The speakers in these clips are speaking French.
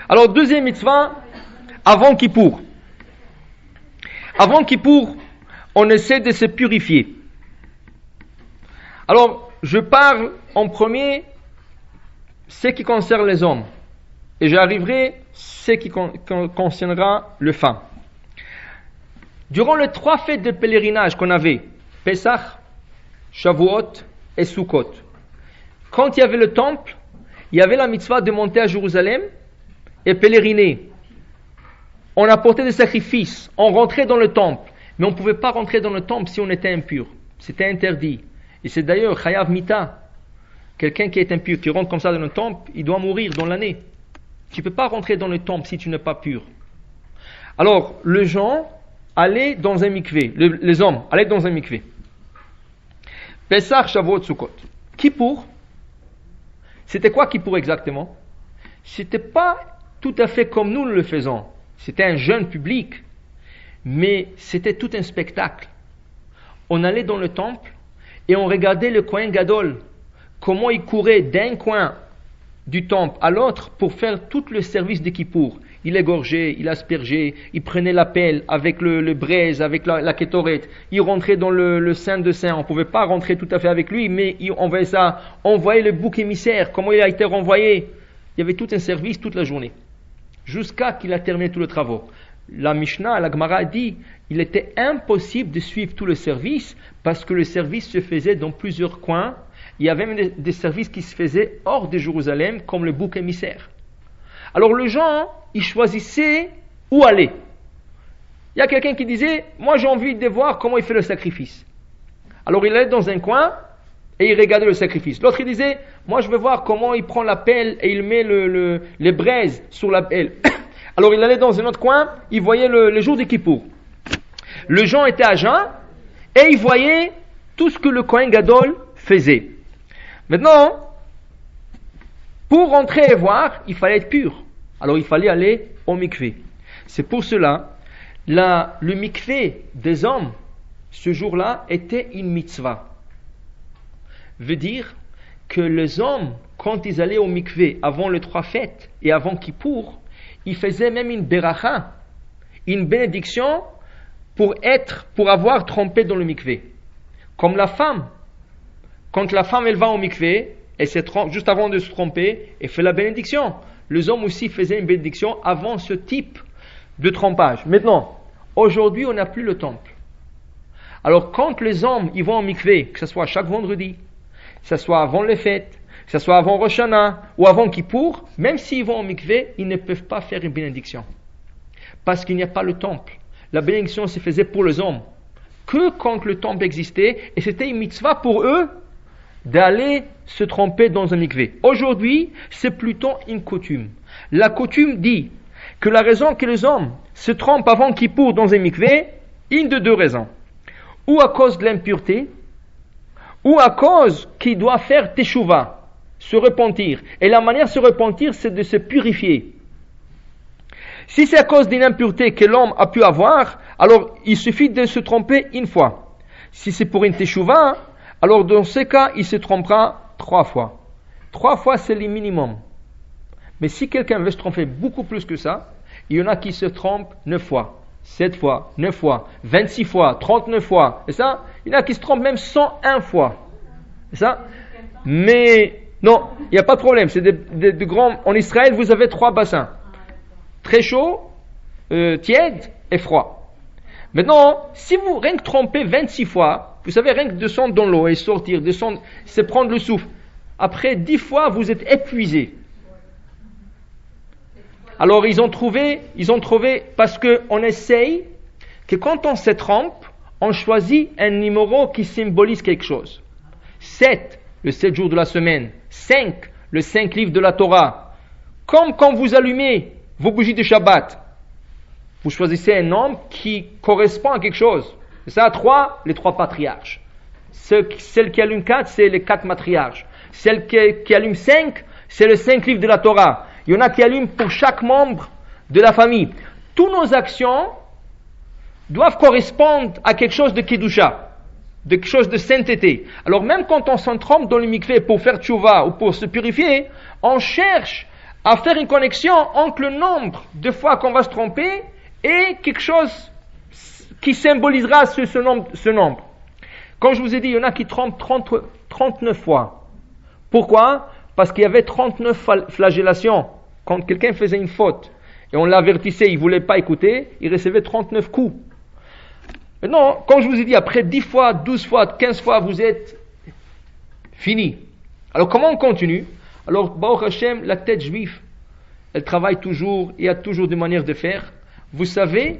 Alors, deuxième mitzvah, avant Kippour. Avant Kippour, on essaie de se purifier. Alors, je parle en premier ce qui concerne les hommes. Et j'arriverai ce qui concernera les femmes. Durant les 3 fêtes de pèlerinage qu'on avait, Pesach, Shavuot et Sukkot, quand il y avait le temple, il y avait la mitzvah de monter à Jérusalem et pèleriner. On apportait des sacrifices, on rentrait dans le temple, mais on ne pouvait pas rentrer dans le temple si on était impur. C'était interdit. Et c'est d'ailleurs Chayav Mita. Quelqu'un qui est impur, qui rentre comme ça dans le temple, il doit mourir dans l'année. Tu ne peux pas rentrer dans le temple si tu n'es pas pur. Alors, les gens allaient dans un mikvé, les hommes allaient dans un mikvé. Pesach, Shavuot, Sukkot. Kippour, c'était quoi Kippour exactement? C'était pas tout à fait comme nous le faisons. C'était un jeune public, mais c'était tout un spectacle. On allait dans le temple et on regardait le Kohen Gadol, comment il courait d'un coin du temple à l'autre pour faire tout le service de Kippour. Il égorgeait, il aspergeait, il prenait la pelle avec le braise, avec la kétoret. Il rentrait dans le Saint de Saint. On ne pouvait pas rentrer tout à fait avec lui, mais on voyait le bouc émissaire, comment il a été renvoyé. Il y avait tout un service toute la journée, jusqu'à qu'il a terminé tous les travaux. La Mishnah, la Gemara dit, il était impossible de suivre tout le service, parce que le service se faisait dans plusieurs coins. Il y avait même des services qui se faisaient hors de Jérusalem, comme le bouc émissaire. Alors les gens, ils choisissaient où aller. Il y a quelqu'un qui disait, moi j'ai envie de voir comment il fait le sacrifice. Alors il allait dans un coin et il regardait le sacrifice. L'autre il disait, moi je veux voir comment il prend la pelle et il met les braises sur la pelle. Alors il allait dans un autre coin, il voyait le jour de Kippour. Le gens était à jeun et il voyait tout ce que le Kohen Gadol faisait. Maintenant, pour rentrer et voir, il fallait être pur. Alors il fallait aller au mikvé. C'est pour cela, le mikvé des hommes, ce jour-là, était une mitzvah. Veut dire que les hommes, quand ils allaient au mikvé avant les 3 fêtes et avant Kippour, ils faisaient même une beracha, une bénédiction pour avoir trempé dans le mikvé. Comme la femme. Quand la femme elle va au mikvé, elle se trompe juste avant de se tromper et fait la bénédiction. Les hommes aussi faisaient une bénédiction avant ce type de trompage. Maintenant, aujourd'hui on n'a plus le temple. Alors quand les hommes ils vont au mikvé, que ce soit chaque vendredi, que ce soit avant les fêtes, que ce soit avant Rosh Hashanah ou avant Kippour, même s'ils vont au mikvé, ils ne peuvent pas faire une bénédiction. Parce qu'il n'y a pas le temple. La bénédiction se faisait pour les hommes. Que quand le temple existait, et c'était une mitzvah pour eux d'aller se tremper dans un mikvé. Aujourd'hui, c'est plutôt une coutume. La coutume dit que la raison que les hommes se trempent avant Kippour dans un mikvé, une de 2 raisons. Ou à cause de l'impureté, ou à cause qu'il doit faire teshuva, se repentir. Et la manière de se repentir, c'est de se purifier. Si c'est à cause d'une impureté que l'homme a pu avoir, alors il suffit de se tromper une fois. Si c'est pour une teshuva, alors dans ce cas, il se trompera 3 fois. 3 fois, c'est le minimum. Mais si quelqu'un veut se tromper beaucoup plus que ça, il y en a qui se trompent 9 fois, 7 fois, 9 fois, 26 fois, 39 fois. Et ça, il y en a qui se trompent même 101 fois. Et ça, mais non, il n'y a pas de problème. C'est de grands. En Israël, vous avez 3 bassins. Très chaud, tiède et froid. Maintenant, si vous rien que trompez 26 fois, vous savez, rien que descendre dans l'eau et sortir, descendre, c'est prendre le souffle. Après 10 fois, vous êtes épuisé. Alors ils ont trouvé, parce qu'on essaye que quand on se trompe, on choisit un numéro qui symbolise quelque chose. 7, le 7 jours de la semaine. 5, le 5 livres de la Torah. Comme quand vous allumez vos bougies de Shabbat, vous choisissez un nombre qui correspond à quelque chose. C'est ça, 3, les 3 patriarches. Celle qui allume 4, c'est les 4 matriarches. Celle qui allume 5, c'est les 5 livres de la Torah. Il y en a qui allument pour chaque membre de la famille. Toutes nos actions doivent correspondre à quelque chose de Kedusha, de quelque chose de sainteté. Alors même quand on s'en trompe dans le mikvé pour faire tchouva ou pour se purifier, on cherche à faire une connexion entre le nombre de fois qu'on va se tromper et quelque chose qui symbolisera ce nombre. Comme je vous ai dit, il y en a qui trompent 39 fois. Pourquoi? Parce qu'il y avait 39 flagellations. Quand quelqu'un faisait une faute et on l'avertissait, il ne voulait pas écouter, il recevait 39 coups. Maintenant, comme je vous ai dit, après 10 fois, 12 fois, 15 fois, vous êtes fini. Alors comment on continue? Alors, Baruch Hashem, la tête juive, elle travaille toujours, il y a toujours des manières de faire. Vous savez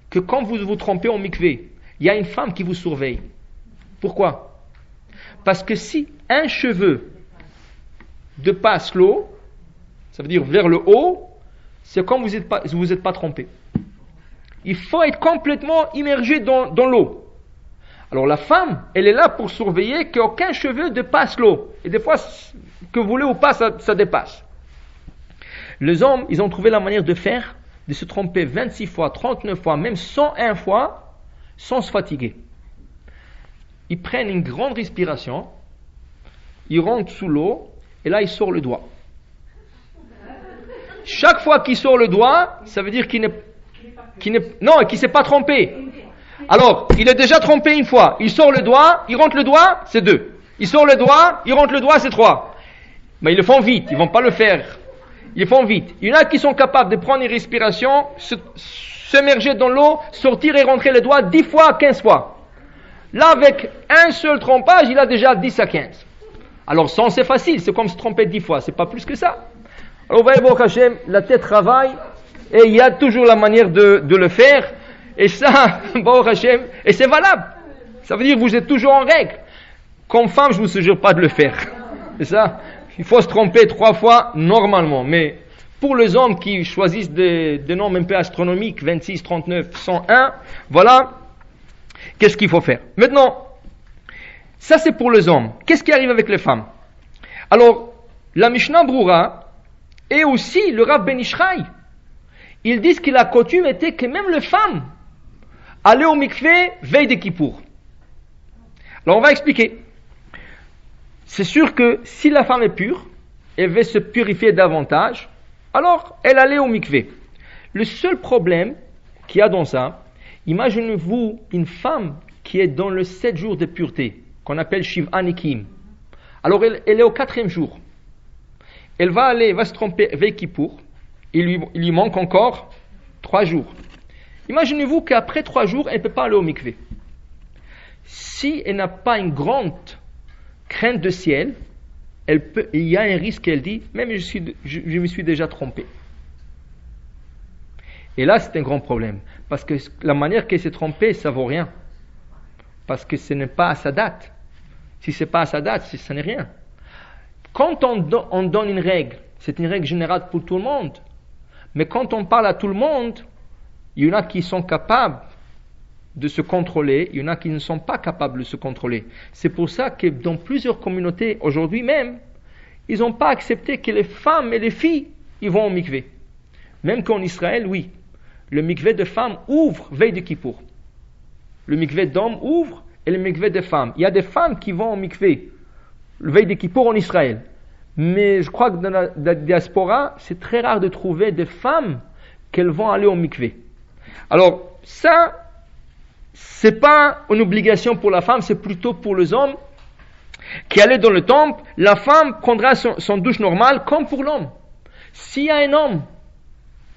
que quand vous vous trompez en mikvé, il y a une femme qui vous surveille. Pourquoi? Parce que si un cheveu dépasse l'eau, ça veut dire vers le haut, c'est comme vous êtes pas trompé. Il faut être complètement immergé dans l'eau. Alors la femme, elle est là pour surveiller qu'aucun cheveu dépasse l'eau. Et des fois, que vous voulez ou pas, ça dépasse. Les hommes, ils ont trouvé la manière de faire, de se tromper 26 fois, 39 fois, même 101 fois, sans se fatiguer. Ils prennent une grande respiration, ils rentrent sous l'eau, et là ils sortent le doigt. Chaque fois qu'il sort le doigt, ça veut dire qu'il ne s'est pas trompé. Alors, il est déjà trompé une fois. Il sort le doigt, il rentre le doigt, c'est 2. Il sort le doigt, il rentre le doigt, c'est 3. Mais ils le font vite, ils ne vont pas le faire. Ils le font vite. Il y en a qui sont capables de prendre une respiration, s'immerger dans l'eau, sortir et rentrer le doigt 10 fois, 15 fois. Là, avec un seul trompage, il a déjà 10 à 15. Alors, 100, c'est facile, c'est comme se tromper 10 fois, c'est pas plus que ça. Alors, vous voyez, Baruch Hashem, la tête travaille, et il y a toujours la manière de le faire, et ça, Baruch Hashem, et c'est valable. Ça veut dire que vous êtes toujours en règle. Comme femme, je ne vous suggère pas de le faire. C'est ça? Il faut se tromper 3 fois, normalement. Mais pour les hommes qui choisissent des nombres un peu astronomiques, 26, 39, 101, voilà, qu'est-ce qu'il faut faire? Maintenant, ça c'est pour les hommes. Qu'est-ce qui arrive avec les femmes? Alors, la Mishnah Broura et aussi le Rav Ben Ishraï, ils disent que la coutume était que même les femmes allaient au mikvé veille de Kippour. Alors on va expliquer. C'est sûr que si la femme est pure, elle veut se purifier davantage, alors elle allait au mikvé. Le seul problème qu'il y a dans ça, imaginez-vous une femme qui est dans le 7 jours de pureté, qu'on appelle Shiv'a Nikim. Alors elle est au 4e jour. Elle va se tromper veille Kippour. Il lui manque encore 3 jours. Imaginez-vous qu'après 3 jours, elle ne peut pas aller au mikvé. Si elle n'a pas une grande crainte de ciel, il y a un risque qu'elle dit, même je me suis déjà trompé. Et là, c'est un grand problème. Parce que la manière qu'elle s'est trompée, ça ne vaut rien. Parce que ce n'est pas à sa date. Si ce n'est pas à sa date, ça n'est rien. Quand on donne une règle, c'est une règle générale pour tout le monde. Mais quand on parle à tout le monde, il y en a qui sont capables de se contrôler, il y en a qui ne sont pas capables de se contrôler. C'est pour ça que dans plusieurs communautés, aujourd'hui même, ils n'ont pas accepté que les femmes et les filles, ils vont au mikvé. Même qu'en Israël, oui, le mikvé de femmes ouvre veille de Kippour. Le mikvé d'hommes ouvre et le mikvé de femmes. Il y a des femmes qui vont au mikvé veille de Kippour en Israël. Mais je crois que dans la diaspora, c'est très rare de trouver des femmes qu'elles vont aller au mikvé. Alors, ça, c'est pas une obligation pour la femme, c'est plutôt pour les hommes qui allaient dans le temple. La femme prendra son douche normale comme pour l'homme. S'il y a un homme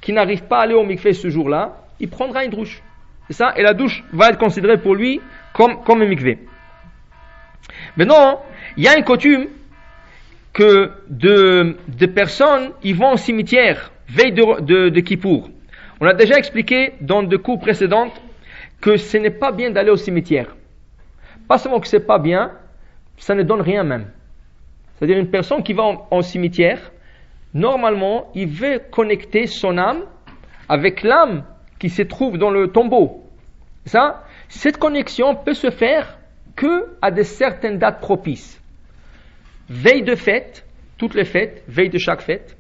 qui n'arrive pas à aller au mikvé ce jour-là, il prendra une douche. C'est ça? Et la douche va être considérée pour lui comme un mikvé. Maintenant, il y a une coutume que de personnes, ils vont au cimetière veille de Kippour. On a déjà expliqué dans des cours précédents que ce n'est pas bien d'aller au cimetière. Pas seulement que c'est pas bien, ça ne donne rien même. C'est-à-dire une personne qui va au cimetière, normalement, il veut connecter son âme avec l'âme qui se trouve dans le tombeau. Ça, cette connexion peut se faire que à de certaines dates propices. Veille de fête, toutes les fêtes, veille de chaque fête,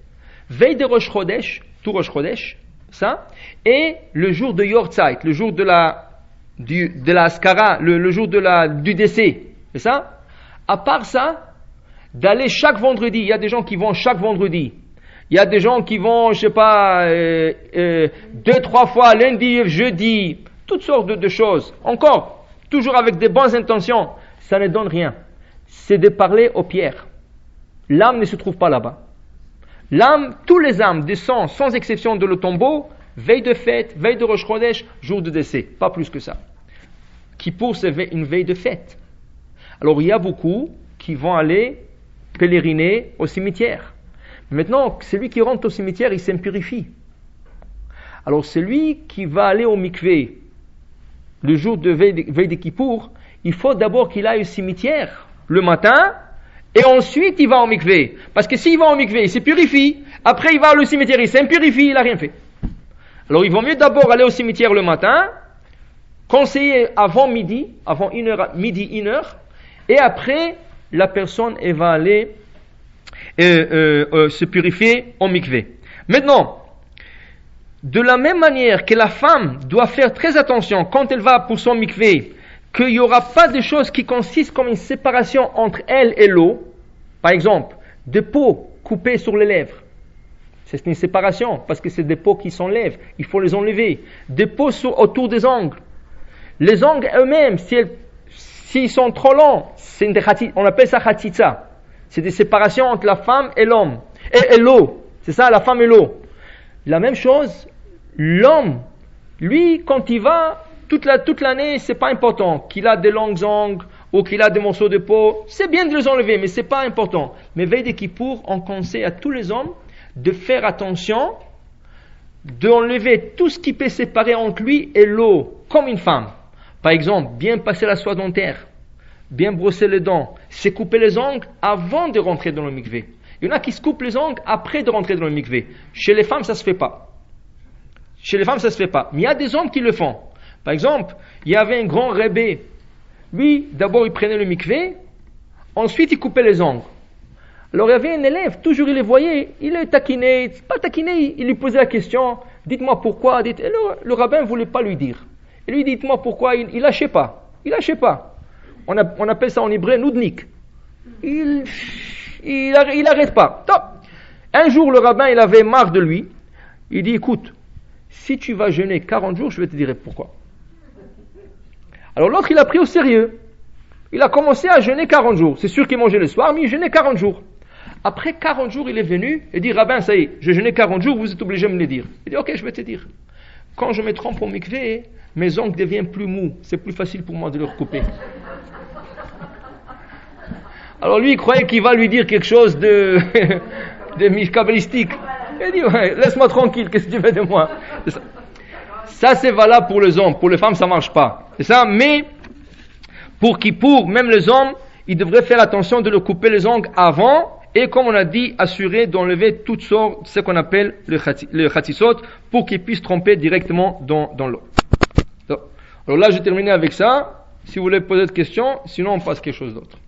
veille de Rosh Chodesh, tout Rosh Chodesh, ça, et le jour de Yortzeit, le jour de la Askara, le jour du décès, c'est ça. À part ça, d'aller chaque vendredi, il y a des gens qui vont chaque vendredi, Il y a des gens qui vont, je sais pas, 2-3 fois, lundi, jeudi, toutes sortes de choses. Encore, toujours avec des bonnes intentions, ça ne donne rien. C'est de parler aux pierres. L'âme ne se trouve pas là-bas. L'âme, tous les âmes descendent sans exception de le tombeau, veille de fête, veille de Rosh Chodesh, jour de décès. Pas plus que ça. Kippour, c'est une veille de fête. Alors il y a beaucoup qui vont aller pèleriner au cimetière. Maintenant, celui qui rentre au cimetière, il s'impurifie. Alors celui qui va aller au mikvé le jour de veille de Kippour, il faut d'abord qu'il aille au cimetière le matin et ensuite il va au mikvé. Parce que s'il va au mikvé, il se purifie. Après il va au cimetière, il s'impurifie, il n'a rien fait. Alors il vaut mieux d'abord aller au cimetière le matin, conseiller avant midi, avant 1h, midi 1h, et après la personne elle va aller se purifier au mikvé. Maintenant, de la même manière que la femme doit faire très attention quand elle va pour son mikvé, qu'il n'y aura pas de choses qui consistent comme une séparation entre elle et l'eau, par exemple, des peaux coupées sur les lèvres. C'est une séparation, parce que c'est des peaux qui s'enlèvent, il faut les enlever. Des peaux autour des ongles. Les ongles eux-mêmes, s'ils sont trop longs, on appelle ça khatitsa. C'est des séparations entre la femme et l'homme. Et l'eau. C'est ça, la femme et l'eau. La même chose, l'homme, lui, quand il va, toute l'année, c'est pas important. Qu'il a des longues ongles ou qu'il a des morceaux de peau, c'est bien de les enlever, mais c'est pas important. Mais veille de Kippour, on conseille à tous les hommes de faire attention, d'enlever tout ce qui peut séparer entre lui et l'eau, comme une femme. Par exemple, bien passer la soie dentaire, bien brosser les dents, se couper les ongles avant de rentrer dans le mikvé. Il y en a qui se coupent les ongles après de rentrer dans le mikvé. Chez les femmes, ça se fait pas. Mais il y a des hommes qui le font. Par exemple, il y avait un grand rebbe. Lui, d'abord, il prenait le mikvé, ensuite, il coupait les ongles. Alors, il y avait un élève, toujours il les voyait, il le taquinait, il lui posait la question, dites-moi pourquoi, et le rabbin ne voulait pas lui dire. Et lui, dites-moi pourquoi, il lâchait pas. On appelle ça en hébreu noudnik. Il arrête pas. Top. Un jour, le rabbin, il avait marre de lui. Il dit, écoute, si tu vas jeûner 40 jours, je vais te dire pourquoi. Alors l'autre, il a pris au sérieux. Il a commencé à jeûner 40 jours. C'est sûr qu'il mangeait le soir, mais il jeûnait 40 jours. Après 40 jours, il est venu et dit, rabbin, ça y est, j'ai jeûné 40 jours, vous êtes obligé de me le dire. Il dit, ok, je vais te dire. Quand je me trompe au mikvé, mes ongles deviennent plus mous. C'est plus facile pour moi de les recouper. Alors lui, il croyait qu'il va lui dire quelque chose de kabbalistique. Il dit, ouais, laisse-moi tranquille, qu'est-ce que tu veux de moi? Ça, c'est valable pour les hommes. Pour les femmes, ça marche pas. C'est ça, mais pour même les hommes, ils devraient faire attention de leur couper les ongles avant, et comme on a dit, assurer d'enlever toutes sortes, ce qu'on appelle le khatisot, pour qu'ils puissent tremper directement dans l'eau. Alors là, j'ai terminé avec ça. Si vous voulez poser des questions, sinon on passe à quelque chose d'autre.